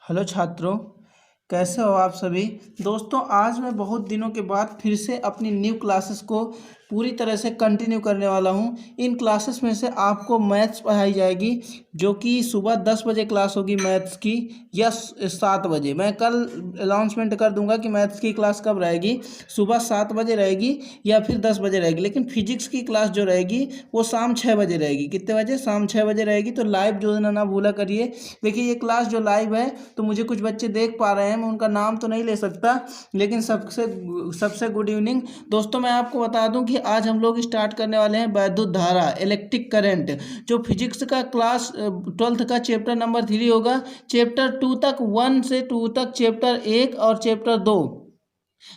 Hello छात्रों, कैसे हो आप सभी। दोस्तों, आज मैं बहुत दिनों के बाद फिर से अपनी न्यू क्लासेस को पूरी तरह से कंटिन्यू करने वाला हूं। इन क्लासेस में से आपको मैथ्स पढ़ाई जाएगी, जो कि सुबह 10 बजे क्लास होगी मैथ्स की, या 7 बजे। मैं कल अनाउंसमेंट कर दूंगा कि मैथ्स की क्लास कब रहेगी, सुबह 7 बजे रहेगी या फिर 10 बजे रहेगी। लेकिन फिजिक्स की क्लास जो रहेगी वो शाम 6 बजे रहेगी। कितने बजे? शाम 6 बजे रहेगी। तो लाइव जुड़ना ना भूला करिए। देखिए, ये क्लास जो लाइव है तो मुझे कुछ बच्चे देख पा रहे हैं, मैं उनका नाम तो नहीं ले सकता, लेकिन सबसे सबसे गुड इवनिंग। दोस्तों, मैं आपको बता दूं कि आज हम लोग स्टार्ट करने वाले हैं वैद्युत धारा, इलेक्ट्रिक करंट। जो फिजिक्स का क्लास 12th का चैप्टर नंबर 3 होगा, चैप्टर 2 तक, 1 से 2 तक, चैप्टर 1 और चैप्टर 2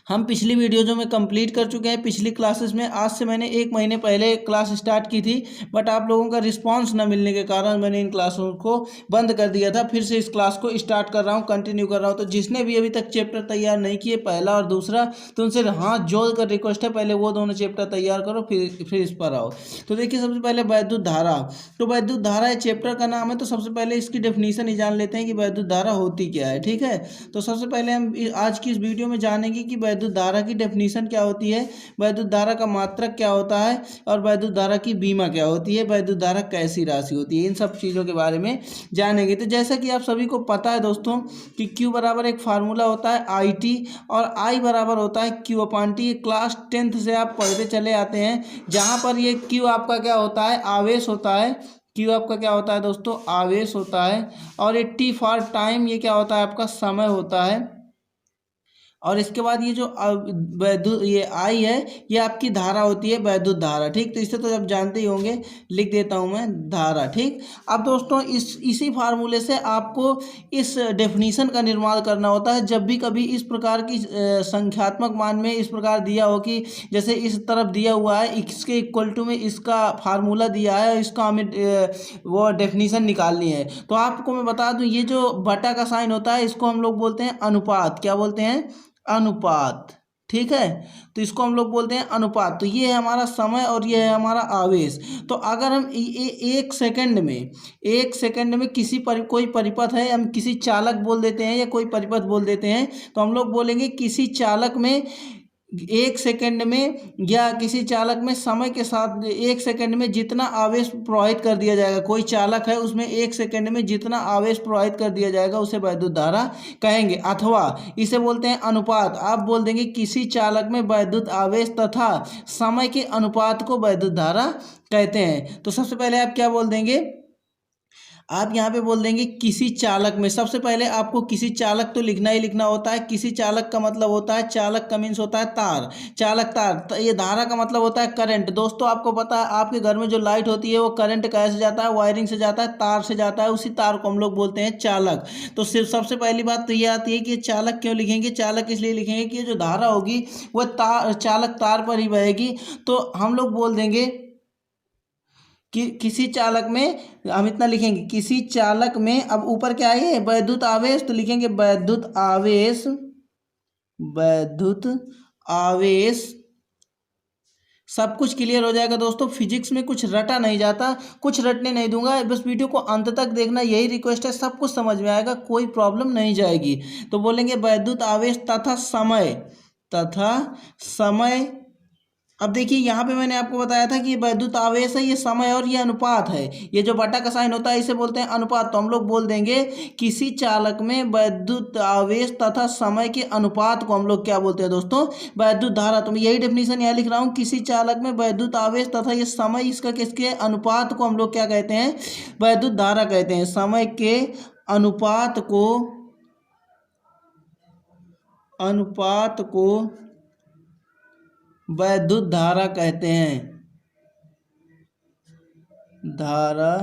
हम पिछली वीडियो जो में कंप्लीट कर चुके हैं। पिछली क्लासेस में आज से मैंने 1 महीने पहले क्लास स्टार्ट की थी, बट आप लोगों का रिस्पांस न मिलने के कारण मैंने इन क्लासों को बंद कर दिया था। फिर से इस क्लास को स्टार्ट कर रहा हूँ, कंटिन्यू कर रहा हूँ। तो जिसने भी अभी तक चैप्टर तैयार नहीं किए, पहला और दूसरा, तो उनसे हाथ जोड़ कर रिक्वेस्ट है, पहले वो दोनों चैप्टर तैयार करो, फिर इस पर आओ। तो देखिए, सबसे पहले वैद्युत धारा। तो वैद्युत धारा ये चैप्टर का नाम है, तो सबसे पहले इसकी डेफिनेशन ही जान लेते हैं कि वैद्युत धारा होती क्या है। ठीक है, तो सबसे पहले हम आज की इस वीडियो में जानेंगे कि वैद्युत धारा की डेफिनेशन क्या होती है, वैद्युत धारा का मात्रक क्या होता है, और वैद्युत धारा की बीमा क्या होती है, वैद्युत धारा कैसी राशि होती है। इन सब चीज़ों के बारे में जानेंगे। तो जैसा कि आप सभी को पता है दोस्तों कि Q बराबर एक फार्मूला होता है IT, और I बराबर होता है Q upon T। Class 10th से आप पढ़ते चले आते हैं, जहाँ पर ये Q आपका क्या होता है, आवेश होता है। Q आपका क्या होता है दोस्तों, आवेश होता है। और ये T फॉर टाइम, ये क्या होता है आपका, समय होता है। और इसके बाद ये जो वैद्युत, ये आई है, ये आपकी धारा होती है, वैद्युत धारा। ठीक, तो इसे तो आप जानते ही होंगे, लिख देता हूँ मैं, धारा। ठीक, अब दोस्तों इसी फार्मूले से आपको इस डेफिनीशन का निर्माण करना होता है। जब भी कभी इस प्रकार की संख्यात्मक मान में इस प्रकार दिया हो कि जैसे इस तरफ दिया हुआ है, इसके इक्वल टू में इसका फार्मूला दिया है, इसका हमें वो डेफिनीशन निकालनी है, तो आपको मैं बता दूं, ये जो बटा का साइन होता है, इसको हम लोग बोलते हैं अनुपात। क्या बोलते हैं? अनुपात। ठीक है, तो इसको हम लोग बोलते हैं अनुपात। तो ये है हमारा समय और ये है हमारा आवेश। तो अगर हम एक सेकंड में कोई परिपथ है, हम किसी चालक बोल देते हैं या कोई परिपथ बोल देते हैं, तो हम लोग बोलेंगे किसी चालक में 1 सेकंड में, या किसी चालक में समय के साथ 1 सेकंड में जितना आवेश प्रवाहित कर दिया जाएगा, कोई चालक है उसमें 1 सेकंड में जितना आवेश प्रवाहित कर दिया जाएगा, उसे वैद्युत धारा कहेंगे। अथवा इसे बोलते हैं अनुपात। आप बोल देंगे किसी चालक में वैद्युत आवेश तथा समय के अनुपात को वैद्युत धारा कहते हैं। तो सबसे पहले आप क्या बोल देंगे, आप यहाँ पे बोल देंगे किसी चालक में। सबसे पहले आपको किसी चालक तो लिखना ही लिखना होता है। किसी चालक का मतलब होता है, चालक का मीन्स होता है तार, चालक तार। ये धारा का मतलब होता है करंट। दोस्तों, आपको पता है आपके घर में जो लाइट होती है वो करंट कैसे जाता है, वायरिंग से जाता है, तार से जाता है। उसी तार को हम लोग बोलते हैं चालक। तो सिर्फ सबसे पहली बात तो ये आती है कि चालक क्यों लिखेंगे। चालक इसलिए लिखेंगे कि जो धारा होगी वह चालक तार पर ही बहेगी। तो हम लोग बोल देंगे कि किसी चालक में, हम इतना लिखेंगे, किसी चालक में, अब ऊपर क्या है, वैद्युत आवेश, तो लिखेंगे वैद्युत आवेश, वैद्युत आवेश। सब कुछ क्लियर हो जाएगा दोस्तों। फिजिक्स में कुछ रटा नहीं जाता, कुछ रटने नहीं दूंगा, बस वीडियो को अंत तक देखना, यही रिक्वेस्ट है। सब कुछ समझ में आएगा, कोई प्रॉब्लम नहीं जाएगी। तो बोलेंगे वैद्युत आवेश तथा समय, तथा समय। अब देखिए, यहाँ पे मैंने आपको बताया था कि ये वैद्युत आवेश है, ये समय और ये अनुपात है। ये जो बटा का साइन होता है इसे बोलते हैं अनुपात। तो हम लोग बोल देंगे किसी चालक में वैद्युत आवेश तथा समय के अनुपात को हम लोग क्या बोलते हैं दोस्तों, वैद्युत धारा। तो मैं यही डेफिनेशन यहाँ लिख रहा हूँ, किसी चालक में वैद्युत आवेश तथा ये समय, इसका किसके अनुपात को हम लोग क्या कहते हैं, वैद्युत धारा कहते हैं। समय के अनुपात को वैद्युत धारा कहते हैं, धारा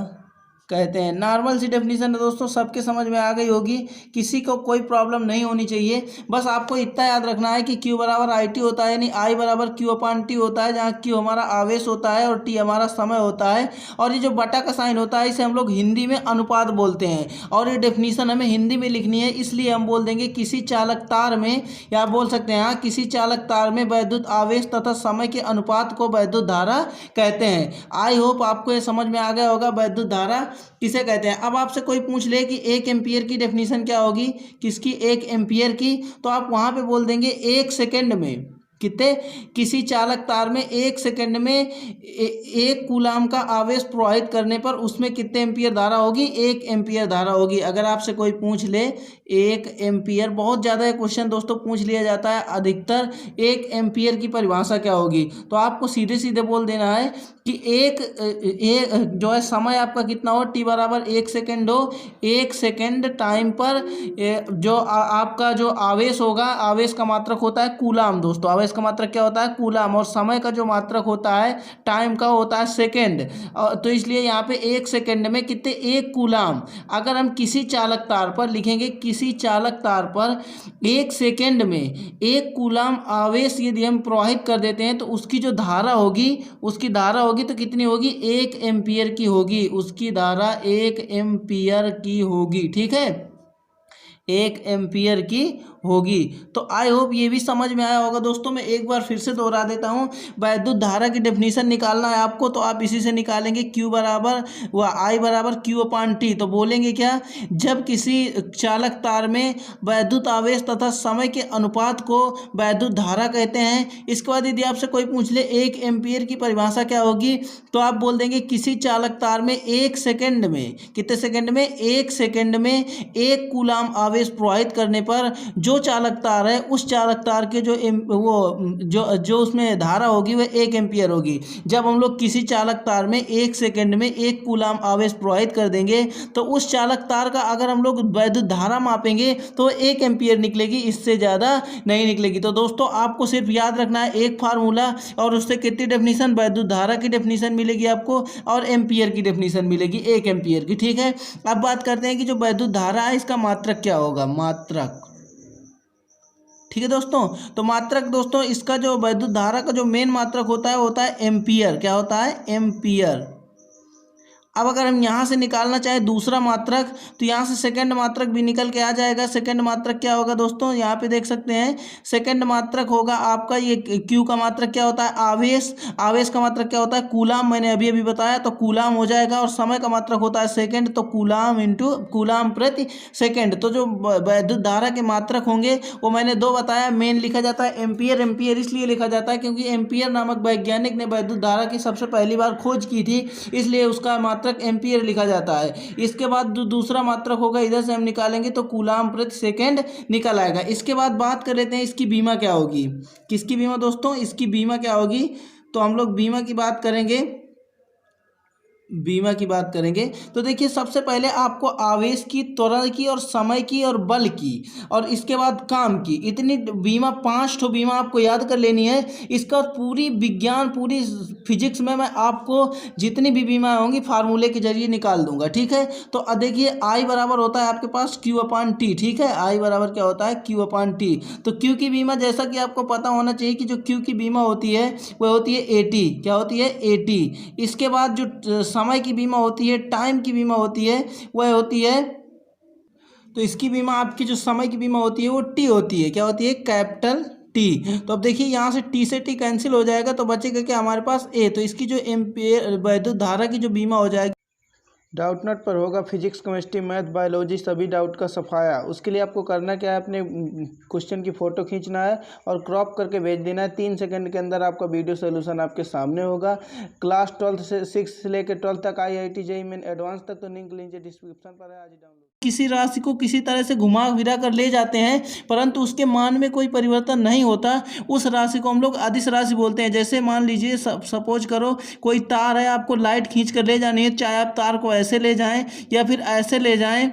कहते हैं। नॉर्मल सी डेफिनेशन है दोस्तों, सबके समझ में आ गई होगी, किसी को कोई प्रॉब्लम नहीं होनी चाहिए। बस आपको इतना याद रखना है कि Q बराबर IT होता है, यानी I बराबर Q अपॉन T होता है, जहाँ Q हमारा आवेश होता है और T हमारा समय होता है। और ये जो बटा का साइन होता है इसे हम लोग हिंदी में अनुपात बोलते हैं, और ये डेफिनेशन हमें हिंदी में लिखनी है, इसलिए हम बोल देंगे किसी चालक तार में, या आप बोल सकते हैं हाँ, किसी चालक तार में वैद्युत आवेश तथा समय के अनुपात को वैद्युत धारा कहते हैं। आई होप आपको ये समझ में आ गया होगा वैद्युत धारा। किसे कहते हैं। अब आपसे कोई पूछ ले कि 1 एम्पीयर की डेफिनेशन क्या होगी, किसकी, 1 एम्पीयर की, तो आप वहाँ पे बोल देंगे 1 सेकेंड में कितने, किसी चालक तार में 1 सेकेंड में 1 कूलाम का आवेश प्रवाहित करने पर उसमें कितने एम्पीयर धारा होगी, 1 एम्पीयर धारा होगी। अगर आपसे कोई पूछ ले 1 एम्पीयर, बहुत ज़्यादा ये क्वेश्चन दोस्तों पूछ लिया जाता है अधिकतर, 1 एम्पीयर की परिभाषा क्या होगी, तो आपको सीधे सीधे बोल देना है कि एक जो है समय आपका कितना हो, टी बराबर 1 सेकेंड हो, 1 सेकेंड टाइम पर जो आपका जो आवेश होगा, आवेश का मात्रक होता है कूलाम दोस्तों, आवेश का मात्रक क्या होता है, कूलाम, और समय का जो मात्रक होता है टाइम का होता है सेकेंड। तो इसलिए यहाँ पे 1 सेकेंड में कितने, 1 कूलाम। अगर हम किसी चालक तार पर लिखेंगे, किसी चालक तार पर 1 सेकेंड में 1 कूलाम आवेश यदि हम प्रवाहित कर देते हैं तो उसकी जो धारा होगी, उसकी धारा होगी तो कितनी होगी, 1 एम्पीयर की होगी, उसकी धारा 1 एम्पीयर की होगी, ठीक है, 1 एम्पीयर की होगी। तो आई होप ये भी समझ में आया होगा दोस्तों। मैं एक बार फिर से दोहरा देता हूँ, वैद्युत धारा की डेफिनेशन निकालना है आपको, तो आप इसी से निकालेंगे, Q बराबर व I बराबर Q/T। तो बोलेंगे क्या, जब किसी चालक तार में वैद्युत आवेश तथा समय के अनुपात को वैद्युत धारा कहते हैं। इसके बाद यदि आपसे कोई पूछ ले 1 एम्पीयर की परिभाषा क्या होगी, तो आप बोल देंगे किसी चालक तार में 1 सेकेंड में, कितने सेकेंड में, 1 सेकेंड में 1 कूलाम आवेश प्रवाहित करने पर जो चालक तार है, उस चालक तार के जो उसमें धारा होगी वह 1 एम्पीयर होगी। जब हम लोग किसी चालक तार में 1 सेकेंड में 1 कूलाम आवेश प्रवाहित कर देंगे तो उस चालक तार का अगर हम लोग वैद्युत धारा मापेंगे तो 1 एम्पीयर निकलेगी, इससे ज़्यादा नहीं निकलेगी। तो दोस्तों आपको सिर्फ याद रखना है एक फार्मूला, और उससे कितनी डेफिनेशन, वैद्युत धारा की डेफिनेशन मिलेगी आपको और एम्पीयर की डेफिनेशन मिलेगी, 1 एम्पीयर की, ठीक है। अब बात करते हैं कि जो वैद्युत धारा है इसका मात्रक क्या होगा, मात्रक, ठीक है दोस्तों। तो मात्रक दोस्तों, इसका जो वैद्युत धारा का जो मेन मात्रक होता है एम्पीयर। क्या होता है, एम्पीयर। अब अगर हम यहाँ से निकालना चाहें दूसरा मात्रक, तो यहाँ से सेकंड मात्रक भी निकल के आ जाएगा। सेकंड मात्रक क्या होगा दोस्तों, यहाँ पे देख सकते हैं, सेकंड मात्रक होगा आपका ये क्यू का मात्रक क्या होता है, आवेश। आवेश का मात्रक क्या होता है, कूलाम, मैंने अभी अभी बताया, तो कूलाम हो जाएगा। और समय का मात्रक होता है सेकंड, तो कूलाम इंटू कूलाम प्रति सेकंड। तो जो वैद्युत धारा के मात्रक होंगे वो मैंने 2 बताया। मेन लिखा जाता है एम्पीयर। एम्पीयर इसलिए लिखा जाता है क्योंकि एम्पीयर नामक वैज्ञानिक ने वैद्युत धारा की सबसे पहली बार खोज की थी, इसलिए उसका मात्रक एम्पीयर लिखा जाता है। इसके बाद दूसरा मात्रक होगा, इधर से हम निकालेंगे तो कूलाम प्रति सेकंड निकल आएगा। इसके बाद बात कर लेते हैं इसकी बीमा क्या होगी। किसकी बीमा दोस्तों, इसकी बीमा क्या होगी, तो हम लोग बीमा की बात करेंगे, बीमा की बात करेंगे। तो देखिए सबसे पहले आपको आवेश की, त्वरण की और समय की और बल की और इसके बाद काम की, इतनी बीमा, 5 ठो बीमा आपको याद कर लेनी है। इसका पूरी विज्ञान, पूरी फिजिक्स में मैं आपको जितनी भी बीमा होंगी फार्मूले के जरिए निकाल दूंगा, ठीक है। तो देखिए आई बराबर होता है आपके पास Q/T, ठीक है। आई बराबर क्या होता है, Q/T। तो Q की बीमा, जैसा कि आपको पता होना चाहिए कि जो Q की बीमा होती है वह होती है AT। क्या होती है, AT। इसके बाद जो समय की बीमा होती है, टाइम की बीमा होती है, वह होती है, तो इसकी बीमा, आपकी जो समय की बीमा होती है वो T होती है। क्या होती है, कैपिटल T। तो अब देखिए यहाँ से T से T कैंसिल हो जाएगा, तो बचेगा क्या हमारे पास A। तो इसकी जो एम्पीयर वैद्युत धारा की जो बीमा हो जाएगी, डाउटनट पर होगा फिजिक्स, केमिस्ट्री, मैथ, बायोलॉजी, सभी डाउट का सफाया। उसके लिए आपको करना क्या है, अपने क्वेश्चन की फ़ोटो खींचना है और क्रॉप करके भेज देना है। 3 सेकंड के अंदर आपका वीडियो सोल्यूशन आपके सामने होगा। क्लास 12 से 6 से लेकर 12 तक IIT JEE मेन एडवांस तक, तो लिंक नीचे डिस्क्रिप्शन पर है, आज ही डाउनलोड। किसी राशि को किसी तरह से घुमा फिरा कर ले जाते हैं परंतु उसके मान में कोई परिवर्तन नहीं होता, उस राशि को हम लोग अदिश राशि बोलते हैं। जैसे मान लीजिए सपोज करो कोई तार है, आपको लाइट खींच कर ले जानी है, चाहे आप तार को ऐसे ले जाएं या फिर ऐसे ले जाएं,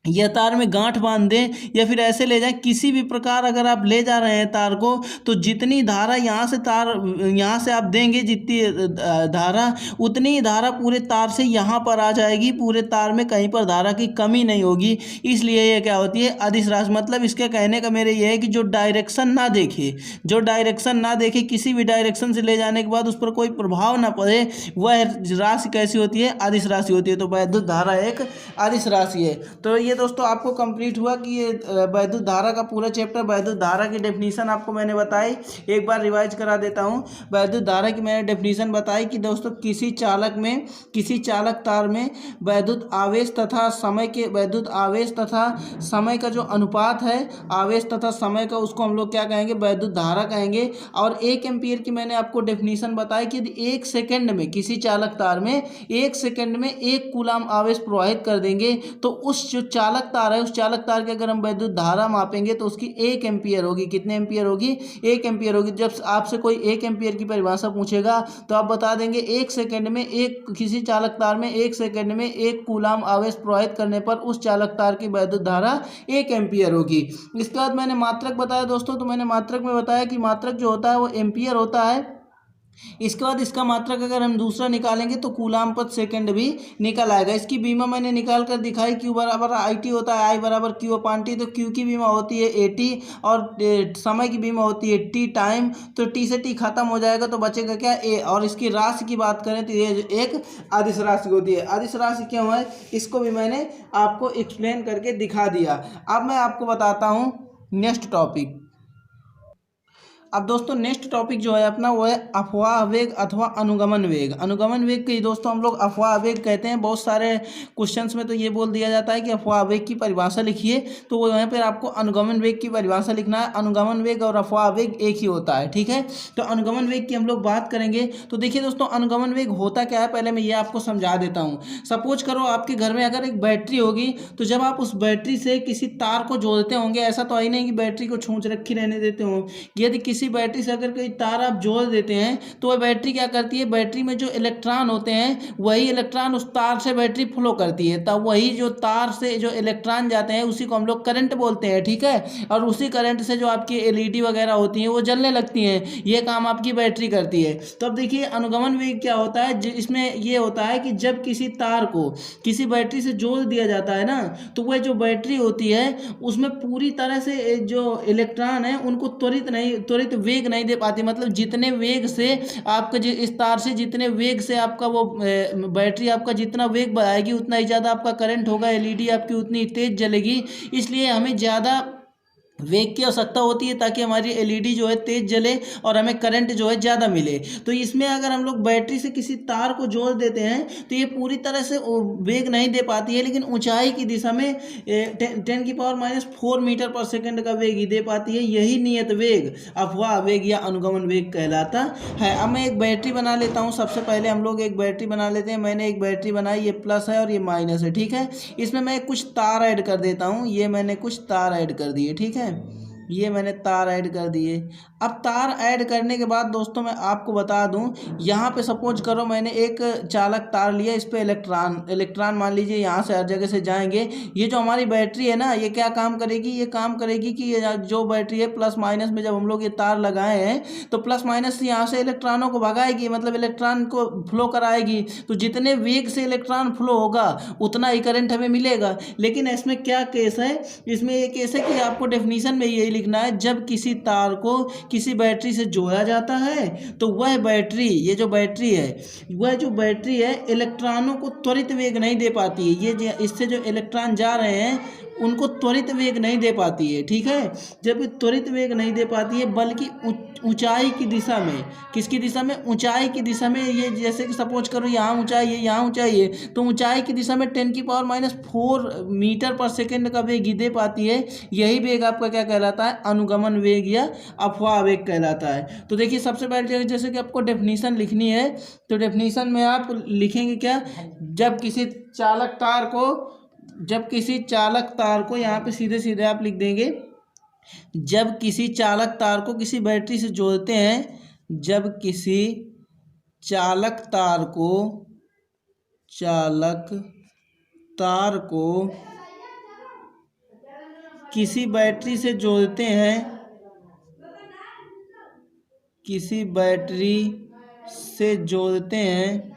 या तार में गांठ बांध दें या फिर ऐसे ले जाएं, किसी भी प्रकार अगर आप ले जा रहे हैं तार को, तो जितनी धारा यहाँ से आप देंगे, जितनी धारा, उतनी ही धारा पूरे तार से यहाँ पर आ जाएगी। पूरे तार में कहीं पर धारा की कमी नहीं होगी। इसलिए ये क्या होती है, अदिश राशि। मतलब इसके कहने का मेरे ये है कि जो डायरेक्शन ना देखे, किसी भी डायरेक्शन से ले जाने के बाद उस पर कोई प्रभाव ना पड़े, वह राशि कैसी होती है, अदिश राशि होती है। तो वैद्युत धारा एक अदिश राशि है। तो ये दोस्तों आपको कंप्लीट हुआ कि ये वैद्युत धारा का पूरा चैप्टर, वैद्युत धारा की डेफिनीशन आपको मैंने बताई। एक बार रिवाइज करा देता हूँ। वैद्युत धारा की मैंने डेफिनीशन बताई कि दोस्तों किसी चालक तार में वैद्युत आवेश तथा समय का जो अनुपात है, आवेश तथा समय का, उसको हम लोग क्या कहेंगे, वैद्युत धारा कहेंगे। और 1 एम्पीयर की मैंने आपको डेफिनीशन बताई कि यदि 1 सेकंड में किसी चालक तार में 1 सेकंड में 1 कूलाम आवेश प्रवाहित कर देंगे तो उस जो चालक तार है, उस चालक तार की अगर हम वैद्युत धारा मापेंगे तो उसकी 1 एम्पीयर होगी। कितने एम्पीयर होगी? 1 एम्पीयर होगी। जब आपसे कोई 1 एम्पीयर की परिभाषा पूछेगा तो आप बता देंगे 1 सेकंड में किसी चालक तार में 1 सेकंड में 1 कूलाम आवेश प्रवाहित करने पर उस चालक तार की वैद्युत धारा 1 एम्पीयर होगी। इसके बाद मैंने मात्रक बताया दोस्तों, तो मैंने मात्रक में बताया कि मात्रक जो होता है वो एम्पीयर होता है। इसके बाद इसका मात्रक अगर हम दूसरा निकालेंगे तो कूलाम पर सेकंड भी निकल आएगा। इसकी बीमा मैंने निकाल कर दिखाई, क्यू बराबर आई टी होता है, आई बराबर क्यू अपान टी। तो क्यू की बीमा होती है ए टी और समय की बीमा होती है टी टाइम। तो टी से टी खत्म हो जाएगा तो बचेगा क्या? ए। और इसकी राशि की बात करें तो ये एक अदिश राशि होती है। अदिश राशि क्यों है इसको भी मैंने आपको एक्सप्लेन करके दिखा दिया। अब मैं आपको बताता हूँ नेक्स्ट टॉपिक। अब दोस्तों नेक्स्ट टॉपिक जो है अपना वो है अफवाह वेग अथवा अनुगमन वेग। अनुगमन वेग के दोस्तों हम लोग अफवाह वेग कहते हैं। बहुत सारे क्वेश्चंस में तो ये बोल दिया जाता है कि अफवाह वेग की परिभाषा लिखिए, तो वो यहाँ पर आपको अनुगमन वेग की परिभाषा लिखना है। अनुगमन वेग और अफवाह वेग एक ही होता है, ठीक है। तो अनुगमन वेग की हम लोग बात करेंगे। तो देखिए दोस्तों अनुगमन वेग होता क्या है, पहले मैं ये आपको समझा देता हूँ। सपोज करो आपके घर में अगर एक बैटरी होगी, तो जब आप उस बैटरी से किसी तार को जोड़ते होंगे, ऐसा तो ही नहीं कि बैटरी को छूंछ रखी रहने देते हो। यदि किसी बैटरी से अगर कोई तार आप जोड़ देते हैं तो वह बैटरी क्या करती है, बैटरी में जो इलेक्ट्रॉन होते हैं वही इलेक्ट्रॉन उस तार से बैटरी फ्लो करती है। तब वही जो तार से जो इलेक्ट्रॉन जाते हैं उसी को हम लोग करंट बोलते हैं, ठीक है। और उसी करंट से जो आपकी एलईडी वगैरह होती हैं वो जलने लगती हैं। ये काम आपकी बैटरी करती है। तो अब देखिए अनुगमन वेग क्या होता है, इसमें ये होता है कि जब किसी तार को किसी बैटरी से जोड़ दिया जाता है ना, तो वह जो बैटरी होती है उसमें पूरी तरह से जो इलेक्ट्रॉन है उनको त्वरित वेग नहीं दे पाती। मतलब जितने वेग से आपका इस तार से जितने वेग से आपका वो बैटरी आपका जितना वेग बढ़ाएगी उतना ही ज़्यादा आपका करंट होगा, एलईडी आपकी उतनी तेज जलेगी। इसलिए हमें ज़्यादा वेग की आवश्यकता होती है ताकि हमारी एलईडी जो है तेज जले और हमें करंट जो है ज़्यादा मिले। तो इसमें अगर हम लोग बैटरी से किसी तार को जोड़ देते हैं तो ये पूरी तरह से वेग नहीं दे पाती है, लेकिन ऊंचाई की दिशा में 10⁻⁴ मीटर पर सेकंड का वेग ही दे पाती है। यही नियत वेग अफवाह वेग या अनुगमन वेग कहलाता है। अब मैं एक बैटरी बना लेता हूँ। सबसे पहले हम लोग एक बैटरी बना लेते हैं। मैंने एक बैटरी बनाई, ये प्लस है और ये माइनस है, ठीक है। इसमें मैं कुछ तार ऐड कर देता हूँ। ये मैंने कुछ तार ऐड कर दिए, ठीक है। ये मैंने तार ऐड कर दिए। अब तार ऐड करने के बाद दोस्तों मैं आपको बता दूं, यहाँ पे सपोज करो मैंने एक चालक तार लिया, इस पे इलेक्ट्रॉन मान लीजिए यहाँ से हर जगह से जाएंगे। ये जो हमारी बैटरी है ना, ये क्या काम करेगी, ये काम करेगी कि ये जो बैटरी है प्लस माइनस में जब हम लोग ये तार लगाए हैं तो प्लस माइनस से यहाँ से इलेक्ट्रॉनों को भगाएगी, मतलब इलेक्ट्रॉन को फ्लो कराएगी। तो जितने वेग से इलेक्ट्रॉन फ्लो होगा उतना ही करंट हमें मिलेगा। लेकिन इसमें क्या केस है, इसमें ये केस है कि आपको डेफिनीशन में यही लिखना है, जब किसी तार को किसी बैटरी से जोड़ा जाता है तो वह बैटरी, ये जो बैटरी है, वह जो बैटरी है इलेक्ट्रॉनों को त्वरित वेग नहीं दे पाती है। ये इससे जो इलेक्ट्रॉन जा रहे हैं उनको त्वरित वेग नहीं दे पाती है, ठीक है। जब त्वरित वेग नहीं दे पाती है बल्कि ऊंचाई की दिशा में, किसकी दिशा में, ऊंचाई की दिशा में। ये जैसे कि सपोज करो यहाँ ऊंचाई है, यहाँ ऊंचाई है, तो ऊंचाई की दिशा में 10⁻⁴ मीटर पर सेकंड का वेग ही दे पाती है। यही वेग आपका क्या कहलाता है, अनुगमन वेग या अफवाह वेग कहलाता है। तो देखिए सबसे पहले जैसे कि आपको डेफिनीशन लिखनी है, तो डेफिनीशन में आप लिखेंगे क्या, जब किसी चालक तार को यहाँ पे सीधे सीधे आप लिख देंगे, जब किसी चालक तार को किसी बैटरी से जोड़ते हैं, जब किसी चालक तार को किसी बैटरी से जोड़ते हैं, किसी बैटरी से जोड़ते हैं,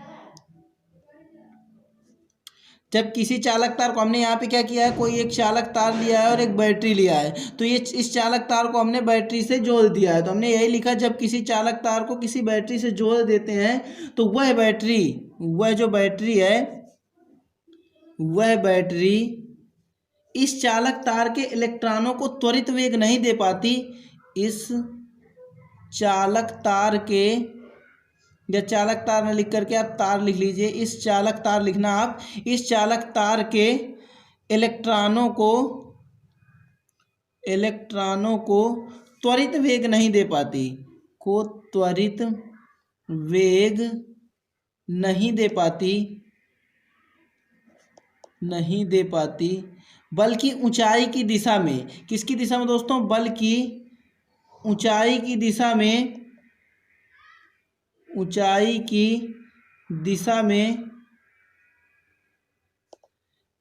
जब किसी चालक तार को, हमने यहाँ पे क्या किया है, कोई एक चालक तार लिया है और एक बैटरी लिया है, तो ये इस चालक तार को हमने बैटरी से जोड़ दिया है। तो हमने यही लिखा, जब किसी चालक तार को किसी बैटरी से जोड़ देते हैं तो वह बैटरी इस चालक तार के इलेक्ट्रॉनों को त्वरित वेग नहीं दे पाती। इस चालक तार के, या चालक तार न लिख करके आप तार लिख लीजिए, इस चालक तार लिखना आप, इस चालक तार के इलेक्ट्रॉनों को त्वरित वेग नहीं दे पाती, को त्वरित वेग नहीं दे पाती, बल्कि ऊंचाई की दिशा में, किसकी दिशा में दोस्तों, बल्कि ऊंचाई की दिशा में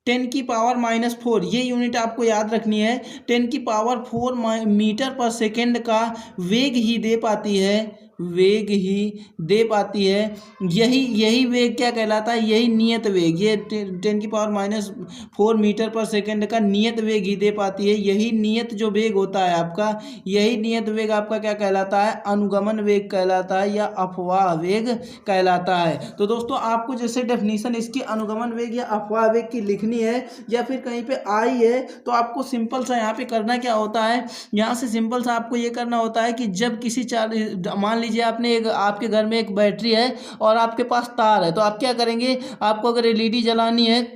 10⁻⁴, ये यूनिट आपको याद रखनी है। 10⁻⁴ मीटर पर सेकेंड का वेग ही दे पाती है। यही वेग क्या कहलाता है, यही नियत वेग, ये 10⁻⁴ मीटर पर सेकेंड का नियत वेग ही दे पाती है। यही नियत जो वेग होता है आपका, यही नियत वेग आपका क्या कहलाता है, अनुगमन वेग कहलाता है, या अपवाह वेग कहलाता है। तो दोस्तों आपको जैसे डेफिनेशन इसकी अनुगमन वेग या अपवाह वेग की लिखनी है, या फिर कहीं पे आई है, तो आपको सिंपल सा यहाँ पे करना क्या होता है, यहाँ से सिंपल सा आपको ये करना होता है कि जब किसी मान लीजिए आपने आपके घर में एक बैटरी है और आपके पास तार है, तो आप क्या करेंगे, आपको अगर एलईडी जलानी है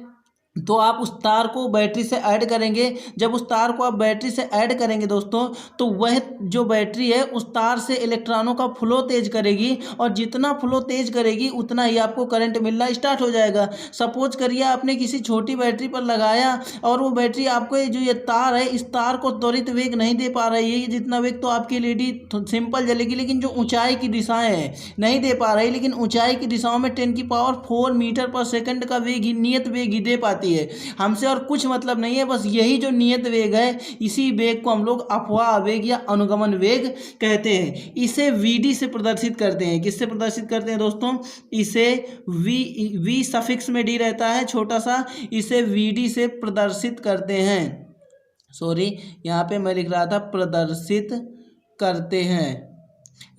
तो आप उस तार को बैटरी से ऐड करेंगे। जब उस तार को आप बैटरी से ऐड करेंगे दोस्तों, तो वह जो बैटरी है उस तार से इलेक्ट्रॉनों का फ्लो तेज करेगी, और जितना फ्लो तेज करेगी उतना ही आपको करंट मिलना स्टार्ट हो जाएगा। सपोज करिए आपने किसी छोटी बैटरी पर लगाया और वो बैटरी आपको जो ये तार है, इस तार को त्वरित वेग नहीं दे पा रही है, जितना वेग तो आपकी एलईडी सिंपल जलेगी, लेकिन जो ऊंचाई की दिशाएं हैं नहीं दे पा रही, लेकिन ऊंचाई की दिशाओं में 10⁻⁴ मीटर पर सेकंड का वेग ही, नियत वेग ही दे पाती है। हमसे और कुछ मतलब नहीं है, बस यही जो नियत वेग है, इसी वेग को हम लोग अपवाह वेग या अनुगमन वेग कहते हैं। इसे वीडी से प्रदर्शित करते हैं। किससे प्रदर्शित करते हैं दोस्तों, इसे वी सफिक्स में डी रहता है छोटा सा, इसे वीडी से प्रदर्शित करते हैं। सॉरी, यहाँ पे मैं लिख रहा था प्रदर्शित करते हैं।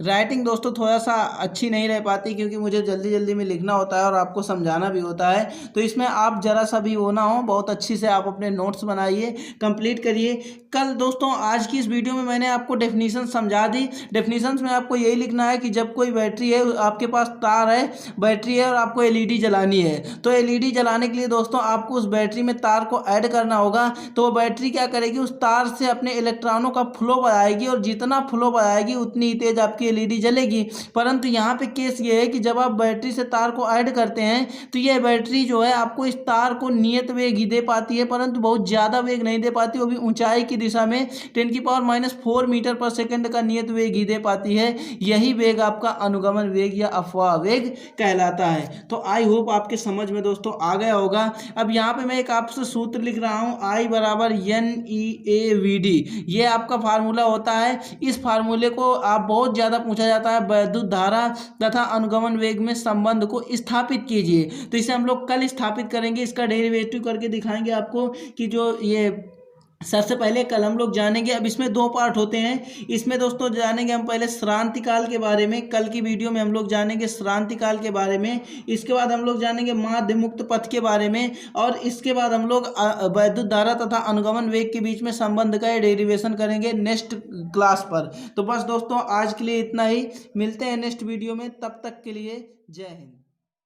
राइटिंग दोस्तों थोड़ा सा अच्छी नहीं रह पाती, क्योंकि मुझे जल्दी जल्दी में लिखना होता है और आपको समझाना भी होता है, तो इसमें आप जरा सा भी वो ना हो, बहुत अच्छी से आप अपने नोट्स बनाइए, कंप्लीट करिए। कल दोस्तों आज की इस वीडियो में मैंने आपको डेफिनेशन समझा दी। डेफिनेशंस में आपको यही लिखना है कि जब कोई बैटरी है, आपके पास तार है, बैटरी है और आपको एलईडी जलानी है, तो एलईडी जलाने के लिए दोस्तों आपको उस बैटरी में तार को ऐड करना होगा। तो वो बैटरी क्या करेगी, उस तार से अपने इलेक्ट्रॉनों का फ्लो बढ़ाएगी, और जितना फ्लो बढ़ाएगी उतनी ही तेज आपकी एलईडी जलेगी। परंतु यहाँ पे केस ये है कि जब आप बैटरी से तार को ऐड करते हैं, तो ये बैटरी जो है आपको इस तार को नियत वेग ही दे पाती है, परंतु बहुत ज़्यादा वेग नहीं दे पाती, वो भी ऊंचाई की दिशा में 10⁻⁴ मीटर पर सेकंड का नियत वेग ही दे पाती है। यही वेग आपका अनुगमन वेग या अपवाह वेग कहलाता है। तो आई होप आपके समझ में दोस्तों आ गया होगा। अब यहाँ पे मैं एक आपसे सूत्र लिख रहा हूँ, I = NEAVD, ये आपका फार्मूला होता है। इस फार्मूले को आप बहुत ज़्यादा पूछा जाता है, विद्युत धारा तथा अनुगमन वेग में संबंध को स्थापित कीजिए। तो इसे हम लोग कल स्थापित करेंगे, इसका डेरिवेटिव करके दिखाएंगे आपको कि जो ये सबसे पहले कल हम लोग जानेंगे। अब इसमें दो पार्ट होते हैं। इसमें दोस्तों जानेंगे हम पहले श्रांति काल के बारे में, कल की वीडियो में हम लोग जानेंगे श्रांति काल के बारे में। इसके बाद हम लोग जानेंगे माध्य मुक्त पथ के बारे में, और इसके बाद हम लोग विद्युत धारा तथा अनुगमन वेग के बीच में संबंध का डेरिवेशन करेंगे नेक्स्ट क्लास पर। तो बस दोस्तों आज के लिए इतना ही, मिलते हैं नेक्स्ट वीडियो में, तब तक के लिए जय हिंद।